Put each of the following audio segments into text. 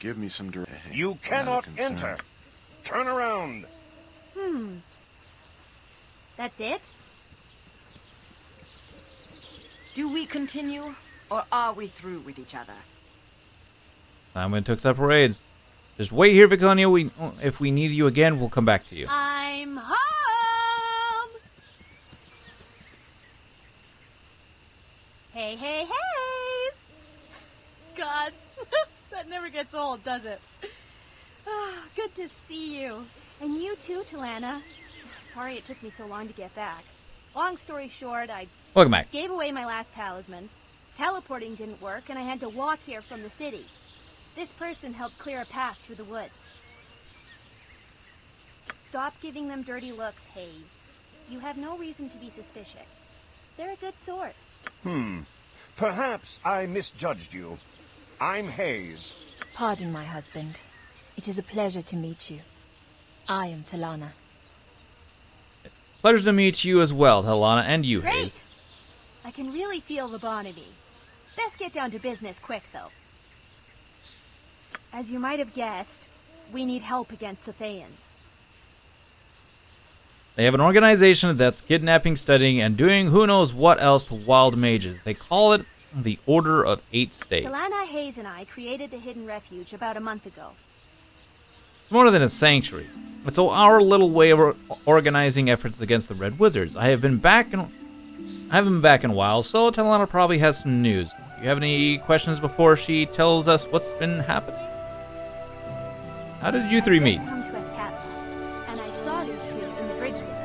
give me some direct. You cannot enter. Turn around. That's it? Do we continue, or are we through with each other? Time when it took separate. Just wait here, Viconia. If we need you again, we'll come back to you. I'm home! Hey, hey, hey! Gods, that never gets old, does it? Oh, good to see you. And you too, Talana. Sorry it took me so long to get back. Long story short, I Welcome back. gave away my last talisman. Teleporting didn't work, and I had to walk here from the city. This person helped clear a path through the woods. Stop giving them dirty looks, Hayes. You have no reason to be suspicious. They're a good sort. Perhaps I misjudged you. I'm Hayes. Pardon, my husband. It is a pleasure to meet you. I am Talana. Pleasure to meet you as well, Talana, and you, Great! Hayes. I can really feel the bonity. Best get down to business quick, though. As you might have guessed, we need help against the Thayans. They have an organization that's kidnapping, studying, and doing who knows what else to wild mages. They call it the Order of Eight Staves. Talana, Hayes, and I created the Hidden Refuge about a month ago. It's more than a sanctuary. It's our little way of organizing efforts against the Red Wizards. I haven't been back in a while, so Talana probably has some news. Do you have any questions before she tells us what's been happening? How did you three meet? I just come to Athkatla, and I saw these two in the bridge district.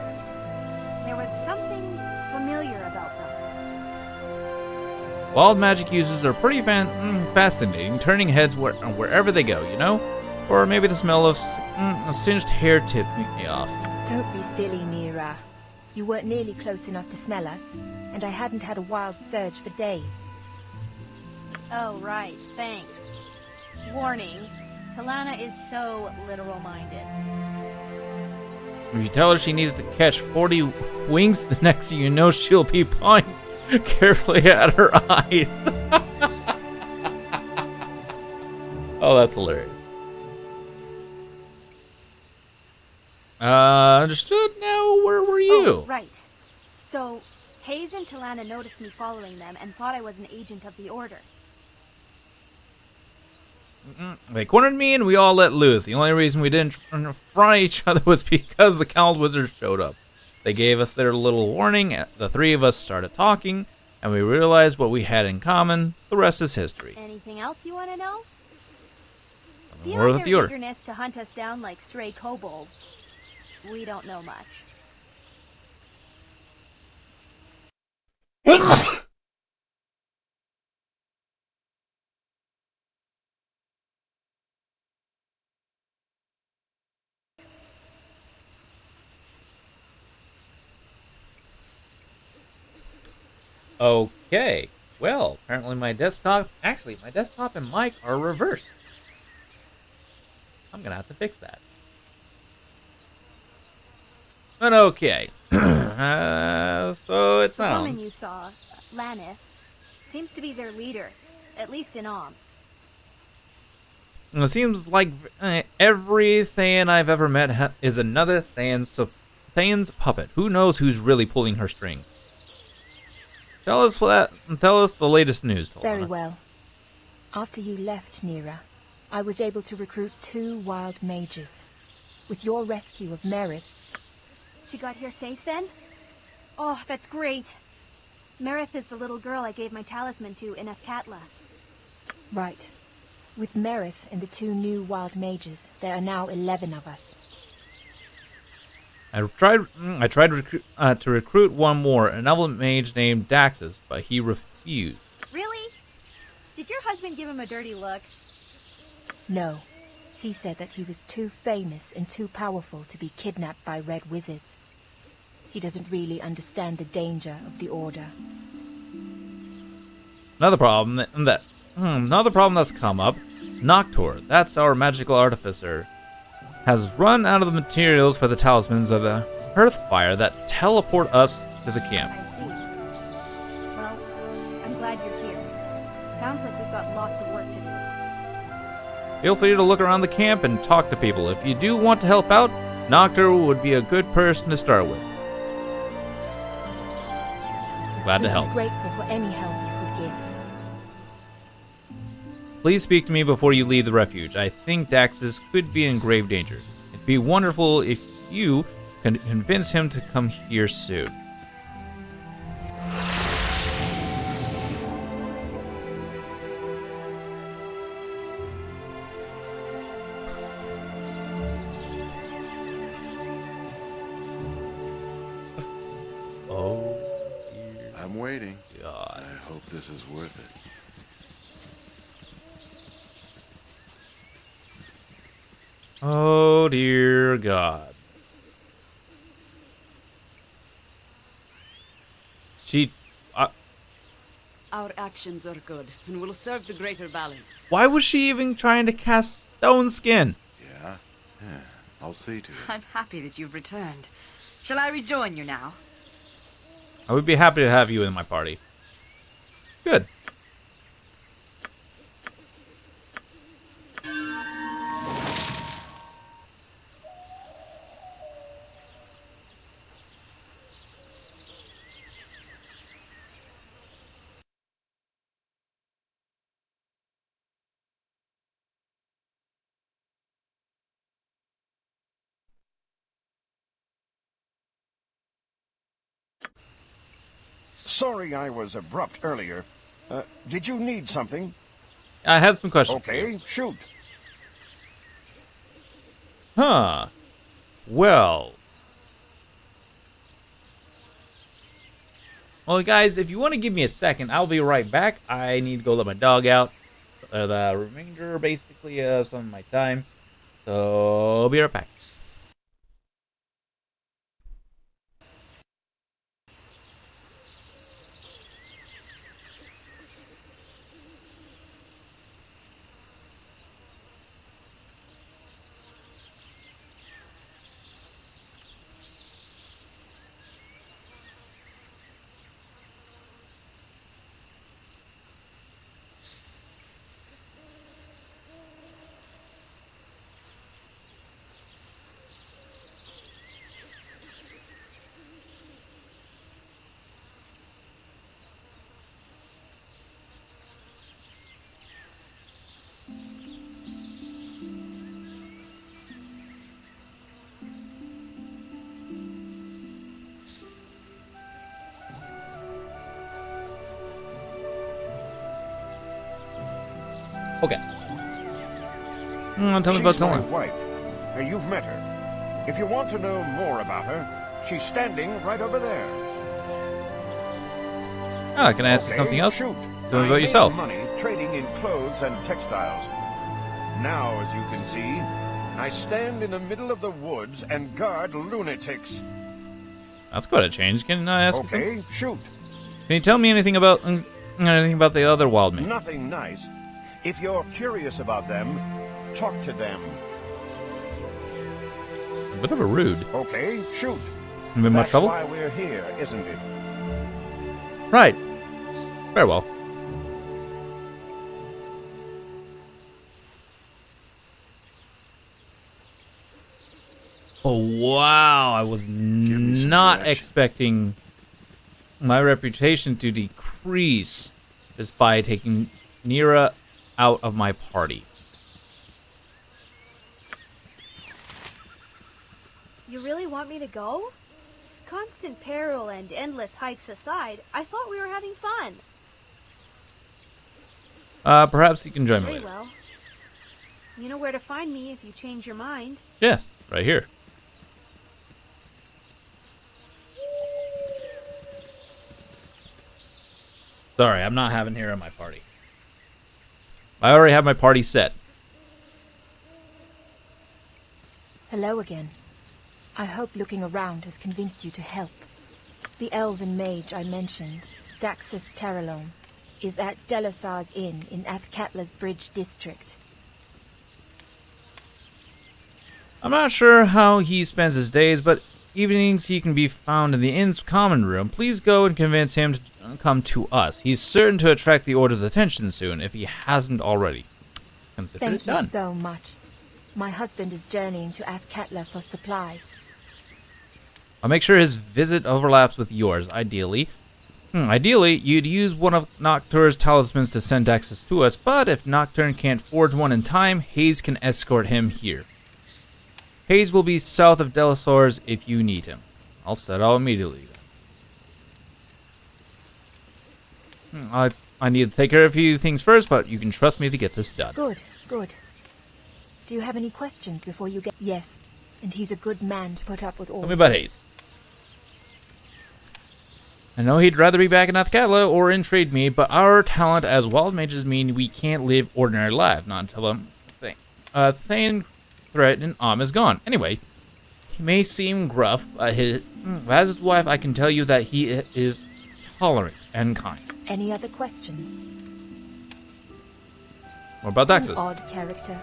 There was something familiar about them. Wild magic users are pretty fascinating, turning heads wherever they go, you know? Or maybe the smell of a singed hair tipped me off. Don't be silly, Nira. You weren't nearly close enough to smell us, and I hadn't had a wild surge for days. Oh, right, thanks. Warning, Talana is so literal-minded. If you tell her she needs to catch 40 wings, the next thing you know, she'll be pawing carefully at her eyes. Oh, that's hilarious. Understood. Now, where were you? Oh, right. So, Hayes and Talana noticed me following them and thought I was an agent of the Order. They cornered me and we all let loose. The only reason we didn't fry each other was because the Cowled Wizards showed up. They gave us their little warning. The three of us started talking, and we realized what we had in common. The rest is history. Anything else you want to know? More Beyond with the their Order. eagerness to hunt us down like stray kobolds, we don't know much. Okay. Well, apparently my desktop and mic are reversed. I'm gonna have to fix that. But okay. So it The sounds. woman you saw, Lanith, seems to be their leader, at least in Om. It seems like every Thayan I've ever met is another Thayan's puppet. Who knows who's really pulling her strings? Tell us the latest news, Talana. Very well. After you left, Nira, I was able to recruit 2 wild mages. With your rescue of Merith, She got here safe then? Oh, that's great. Merith is the little girl I gave my talisman to in Athkatla. right. With Merith and the 2 new wild mages, there are now 11 of us. I tried to recruit one more, an elven mage named Daxus, but he refused. Really? Did your husband give him a dirty look? No. He said that he was too famous and too powerful to be kidnapped by Red Wizards. He doesn't really understand the danger of the Order. Another problem that's come up. Noctor, that's our magical artificer, has run out of the materials for the talismans of the Hearthfire that teleport us to the camp. I see. Well, I'm glad you're here. Sounds like we've got lots of work to do. Feel free to look around the camp and talk to people. If you do want to help out, Noctur would be a good person to start with. Glad to We'd help. be grateful for any help you could give. Please speak to me before you leave the refuge. I think Daxus could be in grave danger. It'd be wonderful if you can convince him to come here soon. Oh, dear I'm waiting. God. I hope this is worth it. Oh, dear God. She... Our actions are good and will serve the greater balance. Why was she even trying to cast stone skin? Yeah? Yeah. I'll see to it. I'm happy that you've returned. Shall I rejoin you now? I would be happy to have you in my party. Good. Sorry I was abrupt earlier. Did you need something? I had some questions for you. Okay, shoot. Huh. Well, guys, if you want to give me a second, I'll be right back. I need to go let my dog out. The remainder, basically, of some of my time. So, I'll be right back. Okay. Tell me about She's my Telling. wife. You've met her. If you want to know more about her, she's standing right over there. Ah, can I ask you Okay, something else? Shoot. Tell me I about made yourself. money trading in clothes and textiles. Now, as you can see, I stand in the middle of the woods and guard lunatics. That's quite a change. Can I ask you something? Okay, shoot. Can you tell me anything about the other wild men? Nothing nice. If you're curious about them, talk to them. A bit of a rude. Okay, shoot. You in much That's trouble? why we're here, isn't it? Right. Very well. Oh, wow. I was me some not direction. expecting my reputation to decrease just by taking Nira out of my party. You really want me to go? Constant peril and endless hikes aside, I thought we were having fun. Perhaps you can join me Very later. well. You know where to find me if you change your mind. Yes, right here. Sorry, I'm not having Nira in my party. I already have my party set. Hello again. I hope looking around has convinced you to help. The elven mage I mentioned, Daxus Terralome, is at Delasar's Inn in Athkatla's Bridge district. I'm not sure how he spends his days, but evenings he can be found in the inn's common room. Please go and convince him to come to us. He's certain to attract the Order's attention soon, if he hasn't already. consider Thank it you done. so much. My husband is journeying to Athkatla for supplies. I'll make sure his visit overlaps with yours, ideally. Ideally, you'd use one of Nocturne's talismans to send access to us, but if Nocturne can't forge one in time, Hayes can escort him here. Hayes will be south of Delisors if you need him. I'll set out immediately. I need to take care of a few things first, but you can trust me to get this done. Good, good. Do you have any questions before you get... Yes, and he's a good man to put up with all Tell me about this. Hayes. I know he'd rather be back in Athkatla or in trade me, but our talent as wild mages mean we can't live ordinary lives, not until Thane threat and is gone. Anyway, he may seem gruff, but as his wife, I can tell you that he is tolerant and kind. Any other questions? What about An Daxus? odd character.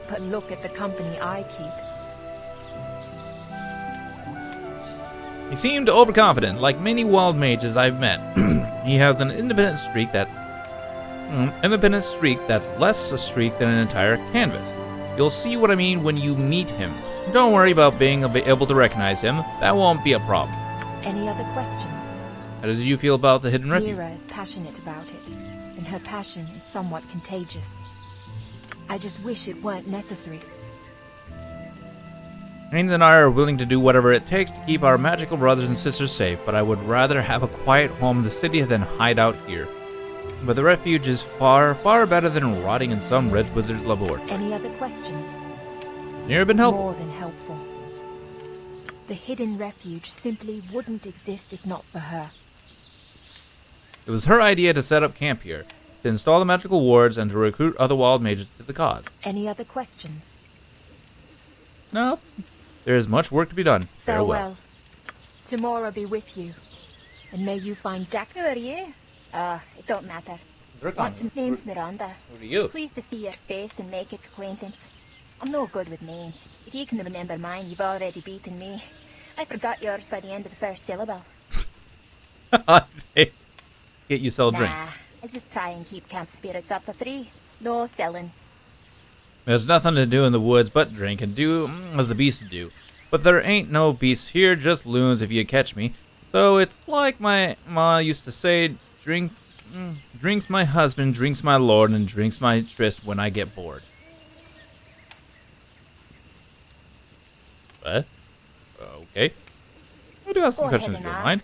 But look at the company I keep. He seemed overconfident, like many wild mages I've met. He has an independent streak that's less a streak than an entire canvas. You'll see what I mean when you meet him. Don't worry about being able to recognize him. That won't be a problem. Any other questions? How did you feel about the hidden refuge? Mira is passionate about it, and her passion is somewhat contagious. I just wish it weren't necessary. Haynes and I are willing to do whatever it takes to keep our magical brothers and sisters safe, but I would rather have a quiet home in the city than hide out here. But the refuge is far, far better than rotting in some red wizard's laboratory. Any other questions? Never been helpful. More than helpful. The hidden refuge simply wouldn't exist if not for her. It was her idea to set up camp here, to install the magical wards, and to recruit other wild mages to the cause. Any other questions? No, there is much work to be done. Farewell. Tomorrow be with you. And may you find Dak... Who are you? It don't matter. What's my name's Miranda. Who are you? Pleased to see your face and make its acquaintance. I'm no good with names. If you can remember mine, you've already beaten me. I forgot yours by the end of the first syllable. Get you sell drinks. Nah, I just try and keep camp spirits up for 3. No selling. There's nothing to do in the woods but drink and do as the beasts do. But there ain't no beasts here, just loons if you catch me. So it's like my ma used to say, drinks my husband, drinks my lord, and drinks my tryst when I get bored. What? Okay. I do have some Go ahead questions if and you don't ask. mind.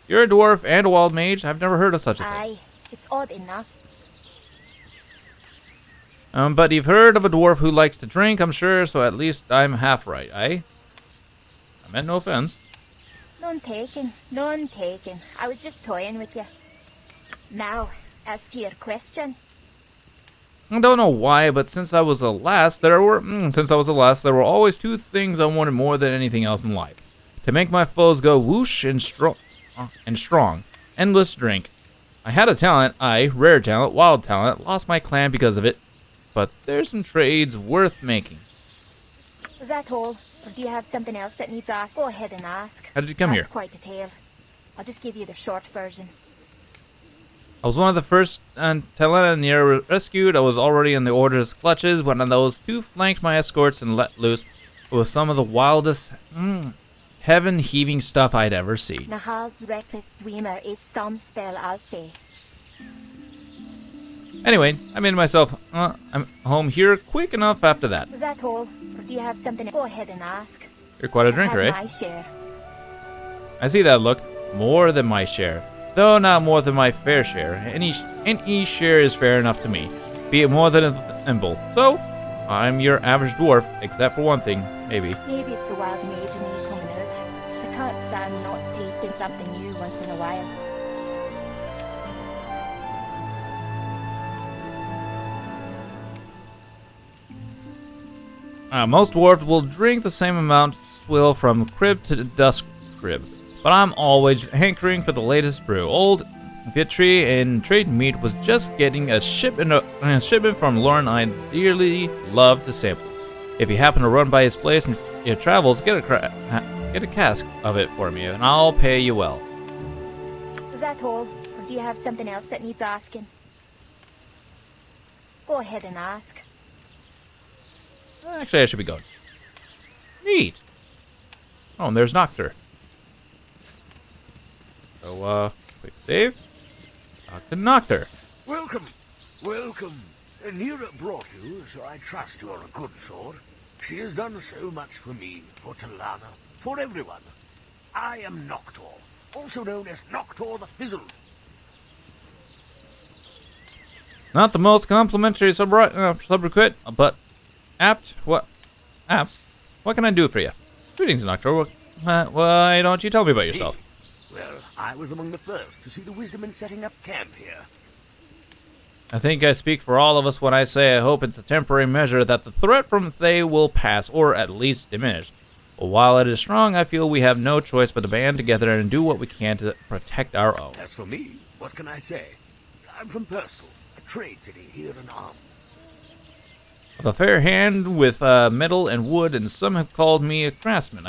You're a dwarf and a wild mage. I've never heard of such a thing. Aye, it's odd enough. But you've heard of a dwarf who likes to drink, I'm sure, so at least I'm half right, eh? I meant no offense. None taken, none taken. I was just toying with you. Now, as to your question. I don't know why, but since I was the last, there were always 2 things I wanted more than anything else in life: to make my foes go whoosh and strong. Endless drink. I had a talent, rare talent, wild talent, lost my clan because of it. But there's some trades worth making. Is that all? Or do you have something else that needs asked? Go ahead and ask. How did you come here? That's quite the tale. I'll just give you the short version. I was one of the first Talena near rescued. I was already in the Order's clutches when those 2 flanked my escorts and let loose. It was some of the wildest, heaven-heaving stuff I'd ever seen. Nahal's reckless dreamer is some spell, I'll say. Anyway, I made myself I'm home here quick enough after that. Is that all? Or do you have something? Go ahead and ask. You're quite a I drinker, have eh? my share. I see that look. More than my share. Though not more than my fair share. Any share is fair enough to me. Be it more than a thimble. So, I'm your average dwarf, except for one thing, maybe. Maybe it's the wild mage in me coming out. I can't stand not tasting something new once in a while. Most dwarves will drink the same amount swill from crib to dusk crib, but I'm always hankering for the latest brew. Old Vitri and trade meat was just getting a shipment from Lauren I dearly love to sample. If you happen to run by his place in your travels, get a cask of it for me, and I'll pay you well. Is that all? Or do you have something else that needs asking? Go ahead and ask. Actually, I should be going. Neat. Oh, and there's Noctur. So, quick save. Talk to Noctur. Welcome, welcome. Nira brought you, so I trust you're a good sort. She has done so much for me, for Talana, for everyone. I am Noctor, also known as Noctor the Fizzled. Not the most complimentary subrequisite, but apt. What? Apt? What can I do for you? Greetings, Noctur. Why don't you tell me about yourself? Well, I was among the first to see the wisdom in setting up camp here. I think I speak for all of us when I say I hope it's a temporary measure that the threat from Thay will pass, or at least diminish. But while it is strong, I feel we have no choice but to band together and do what we can to protect our own. As for me, what can I say? I'm from Perskal, a trade city here in Arm. With a fair hand with metal and wood, and some have called me a craftsman.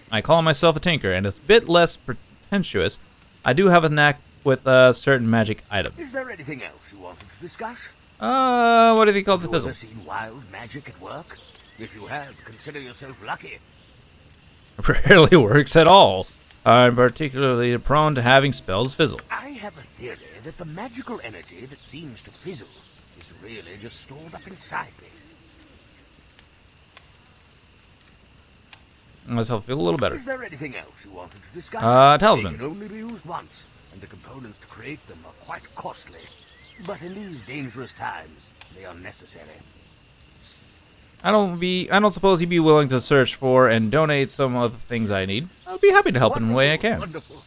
I call myself a tinker, and it's a bit less pretentious. I do have a knack with certain magic items. Is there anything else you wanted to discuss? What have you called the Have you fizzle? ever seen wild magic at work? If you have, consider yourself lucky. Rarely works at all. I'm particularly prone to having spells fizzle. I have a theory that the magical energy that seems to fizzle is really just stored up inside me. Myself feel a little better. Is there anything else you wanted to discuss? Talisman. They can only be used once, and the components to create them are quite costly. But in these dangerous times, they are necessary. I don't suppose you'd be willing to search for and donate some of the things I need. I'd be happy to help in any way I can. Wonderful.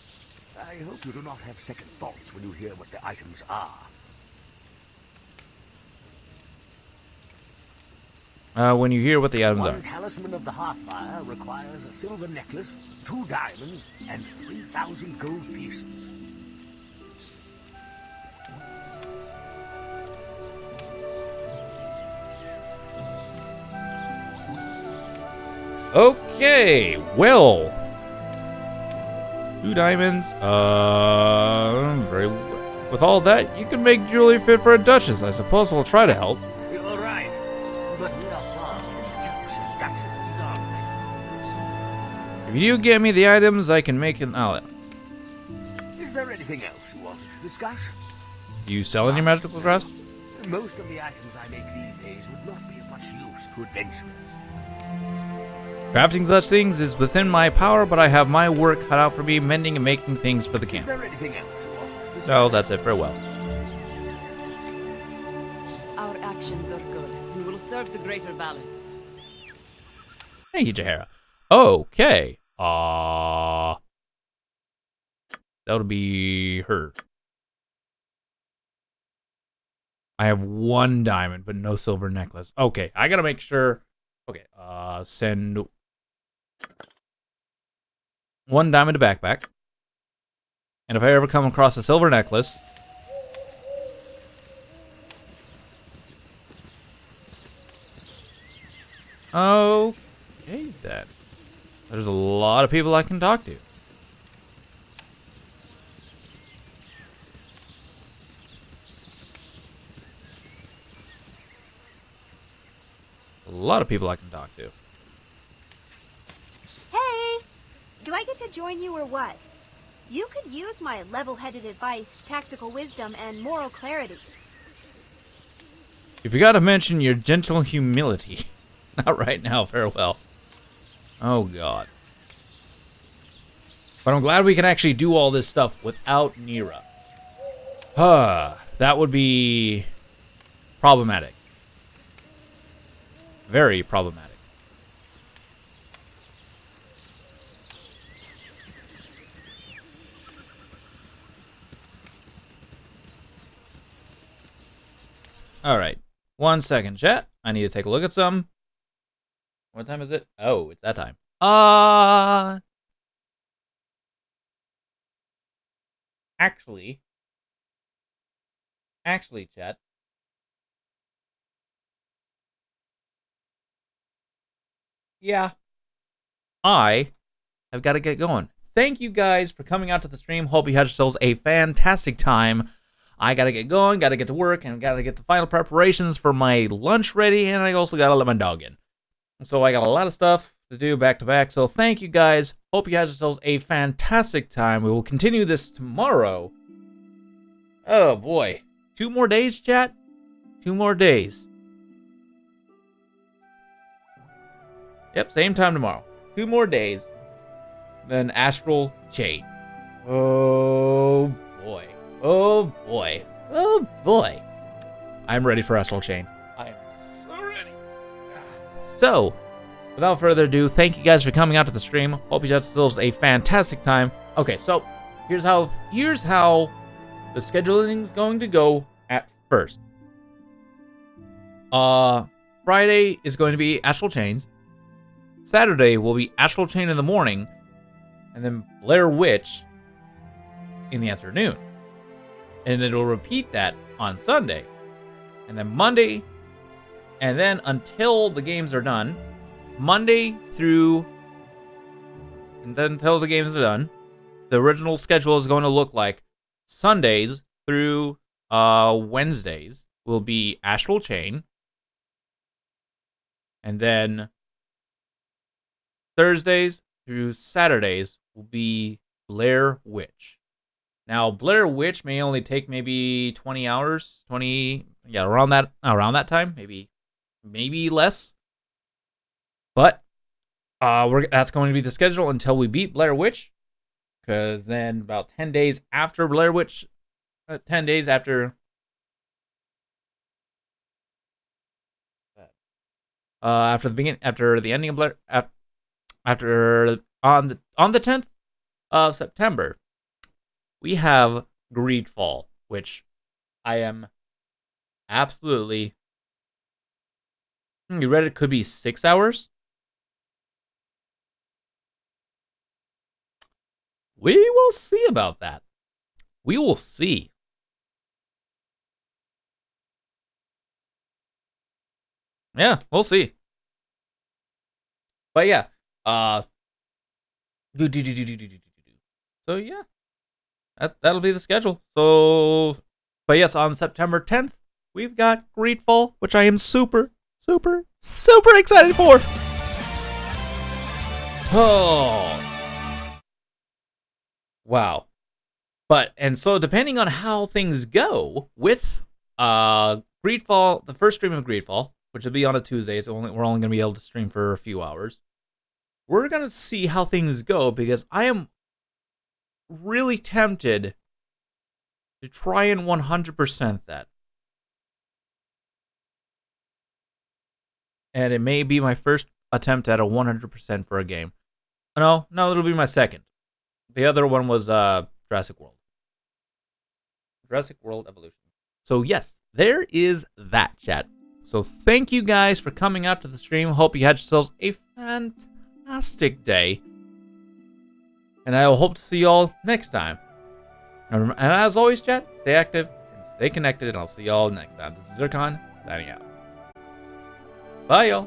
I hope you do not have second thoughts when you hear what the items are. When you hear what the items One are. talisman of the Hearthfire requires a silver necklace, 2 diamonds, and 3,000 gold pieces. Okay, well. 2 diamonds. Very. With all that, you can make jewelry fit for a duchess. I suppose we'll try to help. You're right, but we are far from dukes and duchesses, aren't we? If you do get me the items, I can make an ally. Is there anything else you wanted to discuss? Do you sell any magical crafts? Most of the items I make these days would not be of much use to adventurers. Crafting such things is within my power, but I have my work cut out for me mending and making things for the Is camp. there anything else you wanted to discuss? No, that's it. Farewell. Our actions are good and will serve the greater balance. Thank you, Jahara. Okay. That'll be her. I have 1 diamond, but no silver necklace. Okay, I gotta make sure. Okay, send 1 diamond to backpack. And if I ever come across a silver necklace, okay then. There's a lot of people I can talk to. A lot of people I can talk to. Hey! Do I get to join you or what? You could use my level-headed advice, tactical wisdom, and moral clarity. You forgot to mention your gentle humility. Not right now, farewell. Oh, God. But I'm glad we can actually do all this stuff without Nira. That would be problematic. Very problematic. All right. 1 second, chat. I need to take a look at some. What time is it? Oh, it's that time. Actually, chat. Yeah. I have got to get going. Thank you guys for coming out to the stream. Hope you had yourselves a fantastic time. I got to get going, got to get to work, and got to get the final preparations for my lunch ready, and I also got to let my dog in. So I got a lot of stuff to do back to back. So thank you guys. Hope you guys yourselves a fantastic time. We will continue this tomorrow. Oh boy. 2 more days, chat? 2 more days. Yep, same time tomorrow. 2 more days. Then Astral Chain. Oh boy. Oh boy. Oh boy. I'm ready for Astral Chain. I am so ready. So, without further ado, thank you guys for coming out to the stream. Hope you guys still have a fantastic time. Okay, so here's how the scheduling is going to go at first. Friday is going to be Astral Chains. Saturday will be Astral Chain in the morning, and then Blair Witch in the afternoon. And it'll repeat that on Sunday. And then Monday, and then until the games are done, Monday through, and then until the games are done, the original schedule is going to look like Sundays through Wednesdays will be Astral Chain, and then Thursdays through Saturdays will be Blair Witch. Now, Blair Witch may only take maybe 20 hours, around that time, maybe less. But that's going to be the schedule until we beat Blair Witch, because then about 10 days after Blair Witch, 10 days after the ending of Blair, on the 10th of September, we have Greedfall, which I am absolutely. You read it could be 6 hours. We will see about that. We will see. Yeah, we'll see. But yeah, so yeah, that'll be the schedule. So, but yes, on September 10th, we've got Greedfall, which I am super excited for. Oh, wow. And so depending on how things go with Greedfall, the first stream of Greedfall, which will be on a Tuesday, so we're only going to be able to stream for a few hours. We're going to see how things go, because I am really tempted to try and 100% that. And it may be my first attempt at a 100% for a game. No, it'll be my second. The other one was Jurassic World. Jurassic World Evolution. So yes, there is that, chat. So thank you guys for coming out to the stream. Hope you had yourselves a fantastic day. And I will hope to see you all next time. And as always, chat, stay active and stay connected. And I'll see you all next time. This is Zercon, signing out. Bye, y'all.